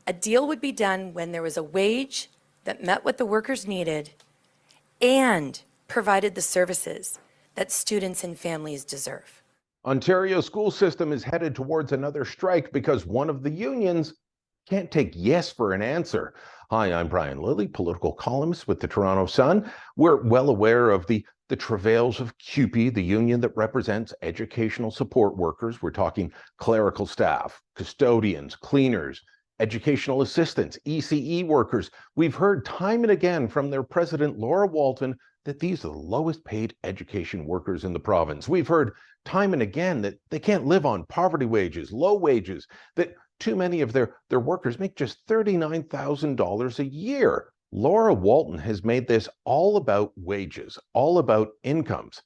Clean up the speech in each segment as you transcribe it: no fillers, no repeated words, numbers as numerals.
A deal would be done when there was a wage that met what the workers needed and provided the services that students and families deserve. Ontario's school system is headed towards another strike because one of the unions can't take yes for an answer. Hi, I'm Brian Lilley, political columnist with the Toronto Sun. We're well aware of the travails of CUPE, the union that represents educational support workers. We're talking clerical staff, custodians, cleaners, educational assistants, ECE workers. We've heard time and again from their president, Laura Walton, that these are the lowest paid education workers in the province. We've heard time and again that they can't live on poverty wages, low wages, that too many of their workers make just $39,000 a year. Laura Walton has made this all about wages, all about incomes.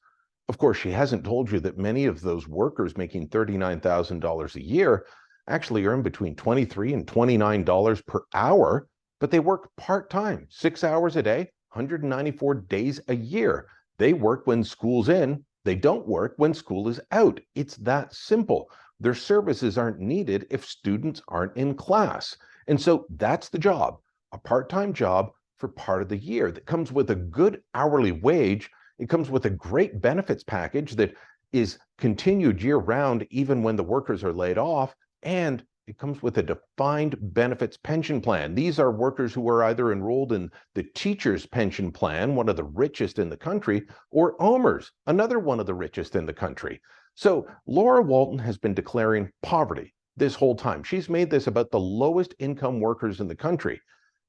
Of course, she hasn't told you that many of those workers making $39,000 a year actually earn between $23 and $29 per hour, but they work part-time, 6 hours a day, 194 days a year. They work when school's in. They don't work when school is out. It's that simple. Their services aren't needed if students aren't in class. And so that's the job, a part-time job for part of the year that comes with a good hourly wage. It comes with a great benefits package that is continued year-round even when the workers are laid off, and it comes with a defined benefits pension plan. These are workers who are either enrolled in the teacher's pension plan, one of the richest in the country, or OMERS, another one of the richest in the country. So Laura Walton has been declaring poverty this whole time. She's made this about the lowest income workers in the country.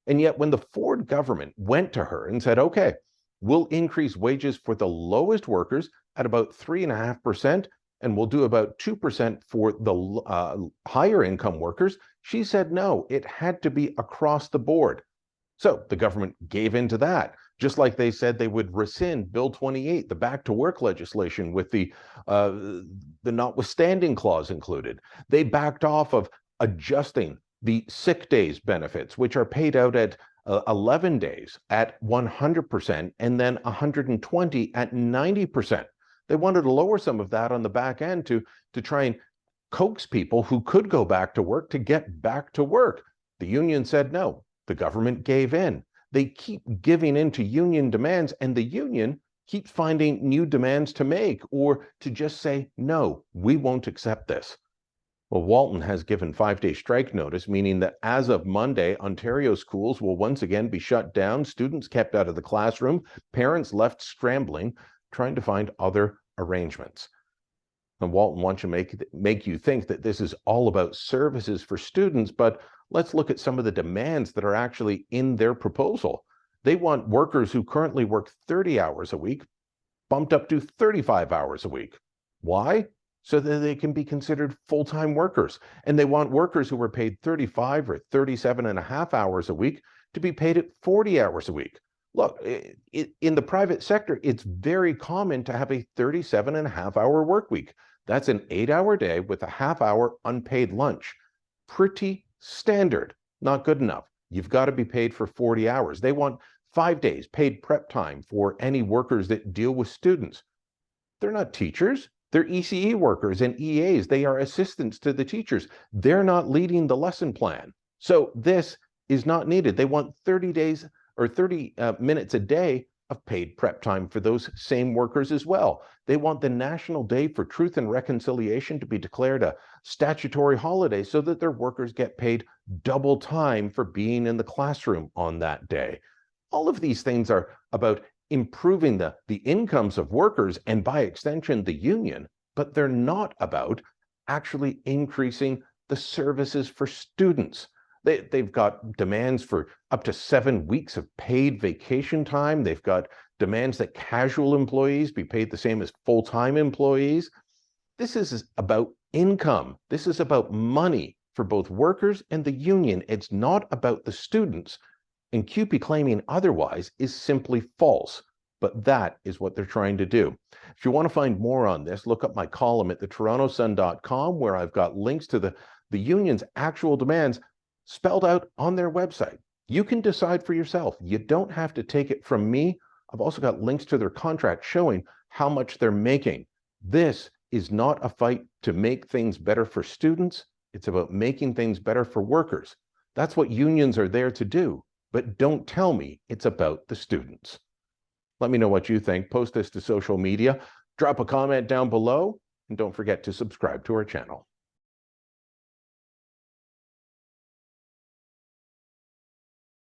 And yet when the Ford government went to her and said, okay, we'll increase wages for the lowest workers at about 3.5%, and we'll do about 2% for the higher income workers, she said no, it had to be across the board. So the government gave in to that, just like they said they would rescind Bill 28, the back to work legislation with the notwithstanding clause included. They backed off of adjusting the sick days benefits, which are paid out at 11 days at 100% and then 120 at 90%. They wanted to lower some of that on the back end to try and coax people who could go back to work to get back to work. The union said no. The government gave in. They keep giving in to union demands, and the union keeps finding new demands to make or to just say, no, we won't accept this. Well, Walton has given 5-day strike notice, meaning that as of Monday, Ontario schools will once again be shut down, students kept out of the classroom, parents left scrambling, trying to find other arrangements. And Walton wants to make you think that this is all about services for students, but let's look at some of the demands that are actually in their proposal. They want workers who currently work 30 hours a week bumped up to 35 hours a week. Why? So that they can be considered full-time workers. And they want workers who are paid 35 or 37.5 hours a week to be paid at 40 hours a week. Look, in the private sector, it's very common to have a 37.5-hour work week. That's an 8-hour day with a half-hour unpaid lunch. Pretty standard, not good enough. You've got to be paid for 40 hours. They want 5 days paid prep time for any workers that deal with students. They're not teachers. They're ECE workers and EAs. They are assistants to the teachers. They're not leading the lesson plan. So this is not needed. They want 30 days or 30 minutes a day of paid prep time for those same workers as well. They want the National Day for Truth and Reconciliation to be declared a statutory holiday so that their workers get paid double time for being in the classroom on that day. All of these things are about improving the incomes of workers and by extension the union, but they're not about actually increasing the services for students. They've got demands for up to 7 weeks of paid vacation time. They've got demands that casual employees be paid the same as full-time employees. This is about income. This is about money for both workers and the union. It's not about the students. And CUPE claiming otherwise is simply false. But that is what they're trying to do. If you want to find more on this, look up my column at thetorontosun.com, where I've got links to the union's actual demands spelled out on their website. You can decide for yourself. You don't have to take it from me. I've also got links to their contract showing how much they're making. This is not a fight to make things better for students. It's about making things better for workers. That's what unions are there to do. But don't tell me it's about the students. Let me know what you think. Post this to social media, drop a comment down below, and don't forget to subscribe to our channel.